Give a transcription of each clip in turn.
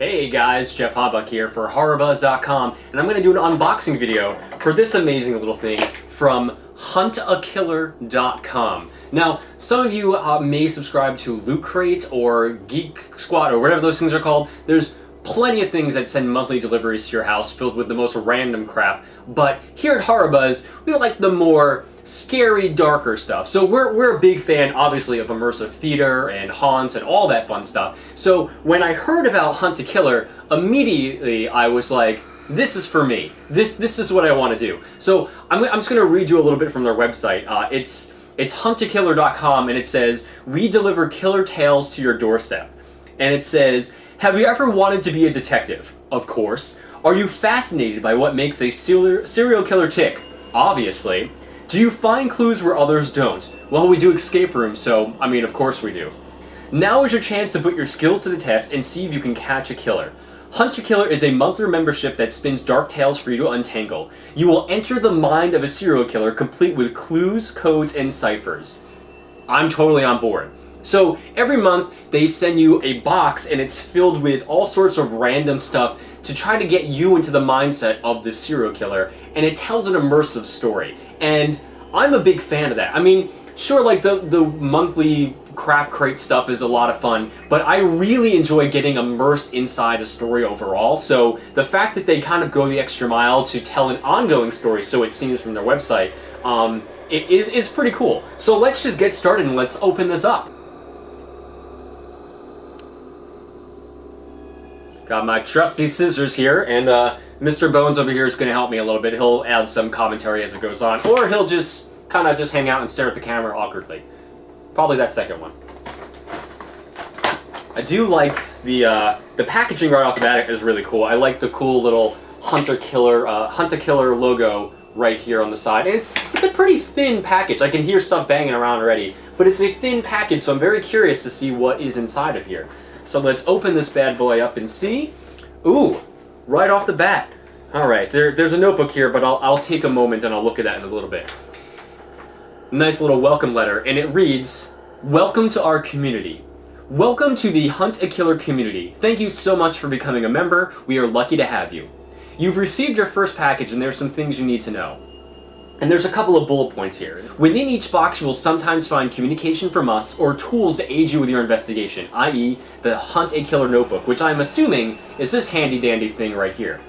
Hey guys, Jeff Hawbuck here for HorrorBuzz.com, and I'm going to do an unboxing video for this amazing little thing from huntakiller.com. Now, some of you may subscribe to Loot Crate or Geek Squad or whatever those things are called. There's plenty of things that send monthly deliveries to your house filled with the most random crap, but here at HorrorBuzz, we like the more scary, darker stuff. So we're a big fan, obviously, of immersive theater and haunts and all that fun stuff. So when I heard about Hunt a Killer, immediately I was like, this is for me. This is what I want to do. So I'm just going to read you a little bit from their website. It's huntakiller.com, and it says, "We deliver killer tales to your doorstep." And it says, "Have you ever wanted to be a detective? Of course. Are you fascinated by what makes a serial killer tick? Obviously. Do you find clues where others don't? Well, we do escape rooms, so, I mean, of course we do. Now is your chance to put your skills to the test and see if you can catch a killer. Hunt a Killer is a monthly membership that spins dark tales for you to untangle. You will enter the mind of a serial killer complete with clues, codes, and ciphers." I'm totally on board. So every month they send you a box and it's filled with all sorts of random stuff to try to get you into the mindset of the serial killer, and it tells an immersive story. And I'm a big fan of that. I mean, sure, like the monthly crap crate stuff is a lot of fun, but I really enjoy getting immersed inside a story overall. So the fact that they kind of go the extra mile to tell an ongoing story, so it seems from their website, it's pretty cool. So let's just get started and let's open this up. Got my trusty scissors here, and Mr. Bones over here is going to help me a little bit. He'll add some commentary as it goes on, or he'll just kind of just hang out and stare at the camera awkwardly. Probably that second one. I do like the packaging right off the bat is really cool. I like the cool little Hunt a Killer logo right here on the side. And it's a pretty thin package. I can hear stuff banging around already, but it's a thin package, so I'm very curious to see what is inside of here. So let's open this bad boy up and see. Ooh, right off the bat. All right, there's a notebook here, but I'll take a moment and I'll look at that in a little bit. Nice little welcome letter, and it reads, "Welcome to our community. Welcome to the Hunt a Killer community. Thank you so much for becoming a member. We are lucky to have you. You've received your first package, and there's some things you need to know." And there's a couple of bullet points here. "Within each box, you will sometimes find communication from us or tools to aid you with your investigation, i.e. the Hunt a Killer notebook," which I'm assuming is this handy dandy thing right here.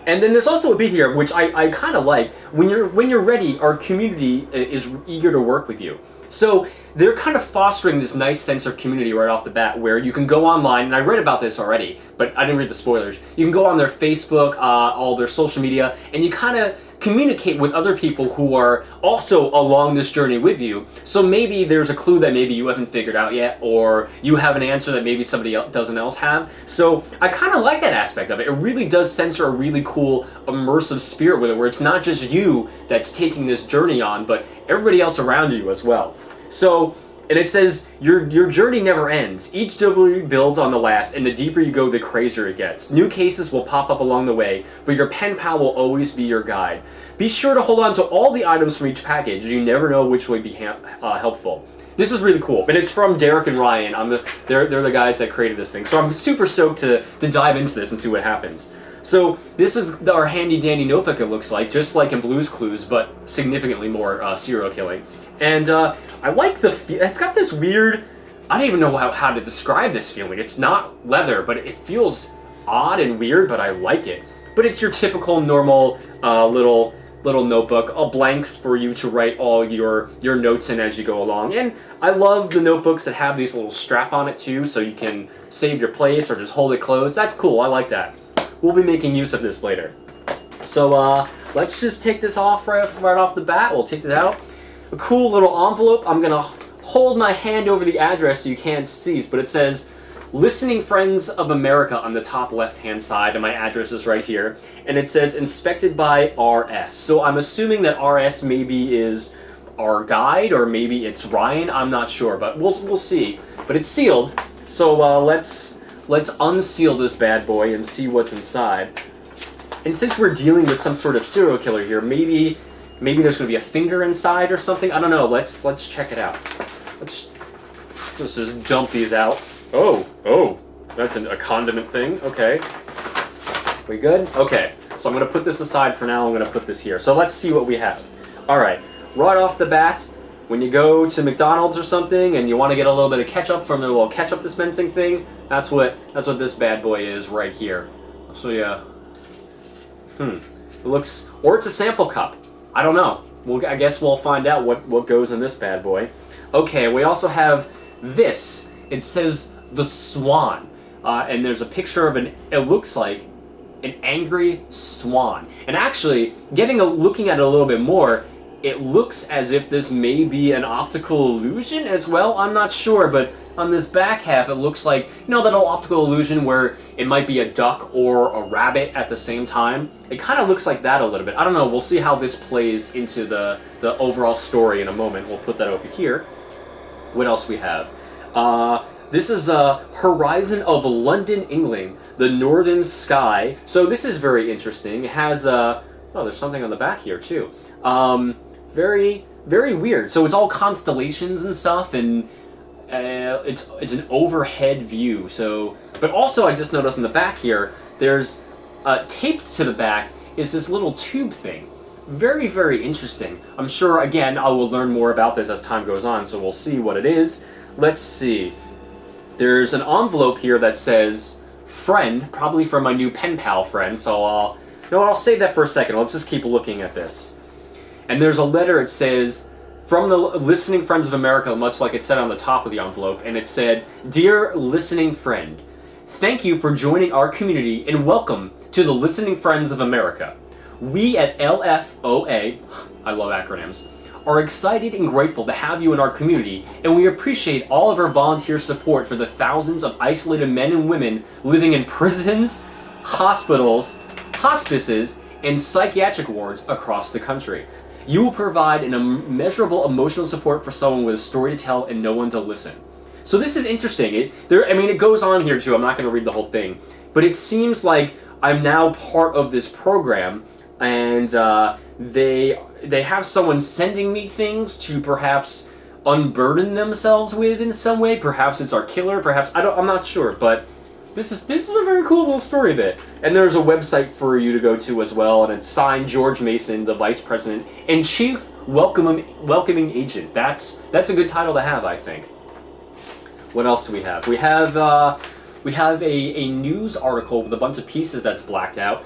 And then there's also a bit here, which I kind of like. When you're ready, our community is eager to work with you. So they're kind of fostering this nice sense of community right off the bat, where you can go online, and I read about this already, but I didn't read the spoilers. You can go on their Facebook, all their social media, and you kind of communicate with other people who are also along this journey with you. So maybe there's a clue that maybe you haven't figured out yet, or you have an answer that maybe somebody else doesn't have. So I kind of like that aspect of it. It really does censor a really cool immersive spirit with it, where it's not just you that's taking this journey on, but everybody else around you as well. So, and it says, your journey never ends. Each delivery builds on the last, and the deeper you go, the crazier it gets. New cases will pop up along the way, but your pen pal will always be your guide. Be sure to hold on to all the items from each package. You never know which way be helpful. This is really cool, and it's from Derek and Ryan. They're the guys that created this thing, so I'm super stoked to dive into this and see what happens. So this is our handy dandy notebook, it looks like, just like in Blue's Clues, but significantly more serial killing. And I like it's got this weird, I don't even know how to describe this feeling. It's not leather, but it feels odd and weird, but I like it. But it's your typical normal little notebook, a blank for you to write all your notes in as you go along. And I love the notebooks that have these little strap on it too, so you can save your place or just hold it closed. That's cool, I like that. We'll be making use of this later. So let's just take this off right off the bat. We'll take it out. A cool little envelope. I'm gonna hold my hand over the address so you can't see, but it says Listening Friends of America on the top left-hand side, and my address is right here. And it says inspected by RS. So I'm assuming that RS maybe is our guide, or maybe it's Ryan. I'm not sure, but we'll see. But it's sealed, so let's unseal this bad boy and see what's inside. And since we're dealing with some sort of serial killer here, maybe there's going to be a finger inside or something. I don't know. Let's check it out. Let's just dump these out. Oh, That's a condiment thing. Okay. We good? Okay. So I'm going to put this aside for now. I'm going to put this here. So let's see what we have. All right. Right off the bat, when you go to McDonald's or something and you want to get a little bit of ketchup from the little ketchup dispensing thing, that's what this bad boy is right here. I'll show you. It looks, or it's a sample cup. I don't know. I guess we'll find out what goes in this bad boy. Okay, we also have this. It says the Swan, and there's a picture of it looks like an angry swan. And actually, looking at it a little bit more, it looks as if this may be an optical illusion as well. I'm not sure, but on this back half, it looks like, that old optical illusion where it might be a duck or a rabbit at the same time. It kind of looks like that a little bit. I don't know. We'll see how this plays into the overall story in a moment. We'll put that over here. What else we have? This is Horizon of London, England, the Northern Sky. So this is very interesting. It has, there's something on the back here too. Very, very weird. So it's all constellations and stuff, and it's an overhead view. So, but also I just noticed in the back here, there's taped to the back is this little tube thing. Very, very interesting. I'm sure, again, I will learn more about this as time goes on, so we'll see what it is. Let's see. There's an envelope here that says friend, probably from my new pen pal friend, so I'll save that for a second. Let's just keep looking at this. And there's a letter, it says, from the Listening Friends of America, much like it said on the top of the envelope, and it said, Dear Listening Friend, thank you for joining our community and welcome to the Listening Friends of America. We at LFOA, I love acronyms, are excited and grateful to have you in our community, and we appreciate all of our volunteer support for the thousands of isolated men and women living in prisons, hospitals, hospices, and psychiatric wards across the country. You will provide an immeasurable emotional support for someone with a story to tell and no one to listen. So this is interesting. It goes on here too. I'm not going to read the whole thing, but it seems like I'm now part of this program, and they have someone sending me things to perhaps unburden themselves with in some way. Perhaps it's our killer. Perhaps I'm not sure, but this is a very cool little story bit. And there's a website for you to go to as well, and it's signed George Mason, the Vice President and Chief Welcoming Agent. That's a good title to have, I think. What else do we have? We have a news article with a bunch of pieces that's blacked out.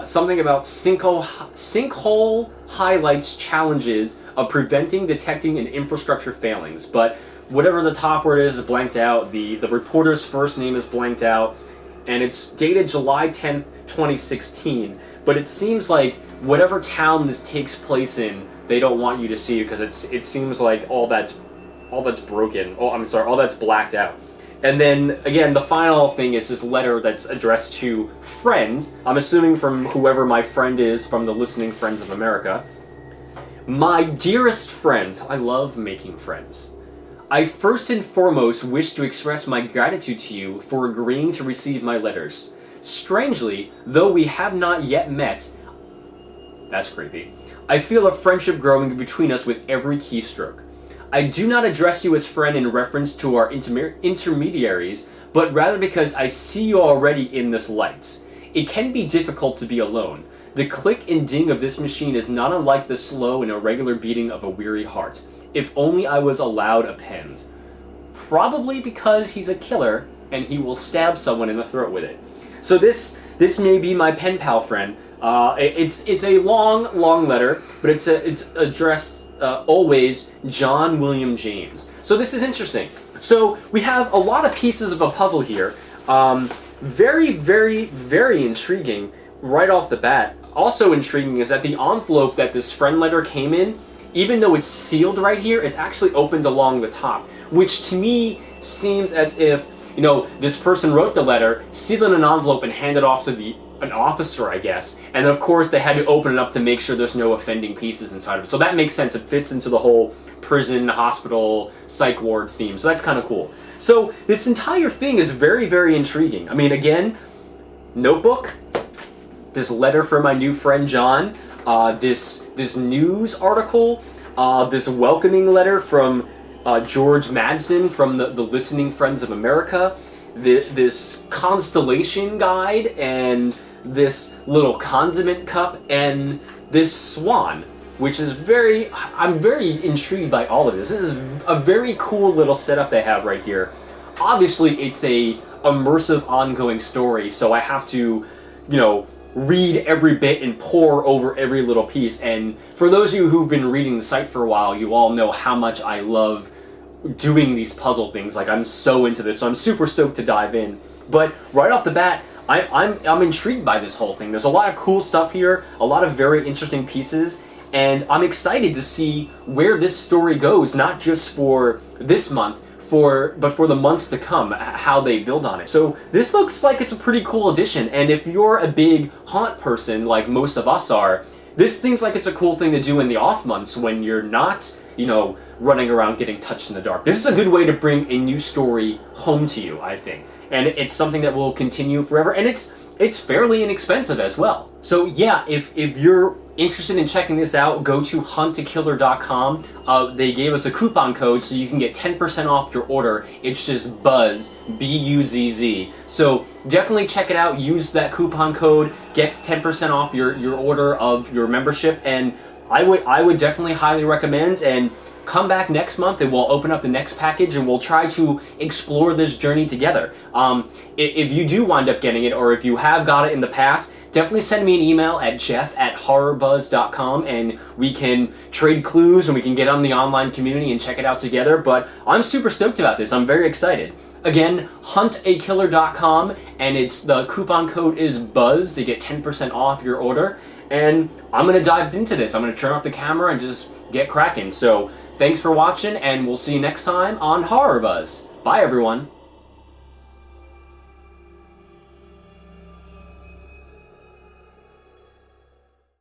Something about sinkhole highlights challenges of preventing, detecting, and infrastructure failings. But whatever the top word is blanked out. The reporter's first name is blanked out, and it's dated July 10th, 2016. But it seems like whatever town this takes place in, they don't want you to see because it seems like all that's broken. All that's blacked out. And then, again, the final thing is this letter that's addressed to friends. I'm assuming from whoever my friend is from the Listening Friends of America. My dearest friend, I love making friends. I first and foremost wish to express my gratitude to you for agreeing to receive my letters. Strangely, though we have not yet met, that's creepy, I feel a friendship growing between us with every keystroke. I do not address you as friend in reference to our intermediaries, but rather because I see you already in this light. It can be difficult to be alone. The click and ding of this machine is not unlike the slow and irregular beating of a weary heart. If only I was allowed a pen. Probably because he's a killer and he will stab someone in the throat with it. So this may be my pen pal friend. It's a long letter, but it's addressed always John William James. So this is interesting. So we have a lot of pieces of a puzzle here. Very, very, very intriguing right off the bat. Also intriguing is that the envelope that this friend letter came in, even though it's sealed right here, it's actually opened along the top, which to me seems as if, this person wrote the letter, sealed in an envelope, and handed off to an officer, I guess. And of course, they had to open it up to make sure there's no offending pieces inside of it. So that makes sense. It fits into the whole prison, hospital, psych ward theme. So that's kind of cool. So this entire thing is very, very intriguing. I mean, again, notebook, this letter from my new friend John, this news article, this welcoming letter from George Madsen from the Listening Friends of America, this constellation guide, and this little condiment cup, and this swan, which is I'm very intrigued by all of this. This is a very cool little setup they have right here. Obviously, it's a immersive ongoing story, so I have to, read every bit and pore over every little piece. And for those of you who've been reading the site for a while, you all know how much I love doing these puzzle things. Like, I'm so into this, so I'm super stoked to dive in. But right off the bat, I'm intrigued by this whole thing. There's a lot of cool stuff here, a lot of very interesting pieces, and I'm excited to see where this story goes, not just for this month, but for the months to come, how they build on it. So this looks like it's a pretty cool addition, and if you're a big haunt person like most of us are, this seems like it's a cool thing to do in the off months when you're not, running around getting touched in the dark. This is a good way to bring a new story home to you, I think. And it's something that will continue forever, and it's fairly inexpensive as well. So yeah, if you're interested in checking this out, go to huntakiller.com. They gave us a coupon code so you can get 10% off your order. It's just BUZZ, B-U-Z-Z. So definitely check it out, use that coupon code, get 10% off your order of your membership, and I would definitely highly recommend, and come back next month and we'll open up the next package and we'll try to explore this journey together. If you do wind up getting it, or if you have got it in the past, definitely send me an email at jeff@horrorbuzz.com and we can trade clues and we can get on the online community and check it out together. But I'm super stoked about this. I'm very excited. Again, huntakiller.com, and the coupon code is BUZZ to get 10% off your order. And I'm gonna dive into this. I'm gonna turn off the camera and just get cracking. So thanks for watching, and we'll see you next time on HorrorBuzz. Bye, everyone.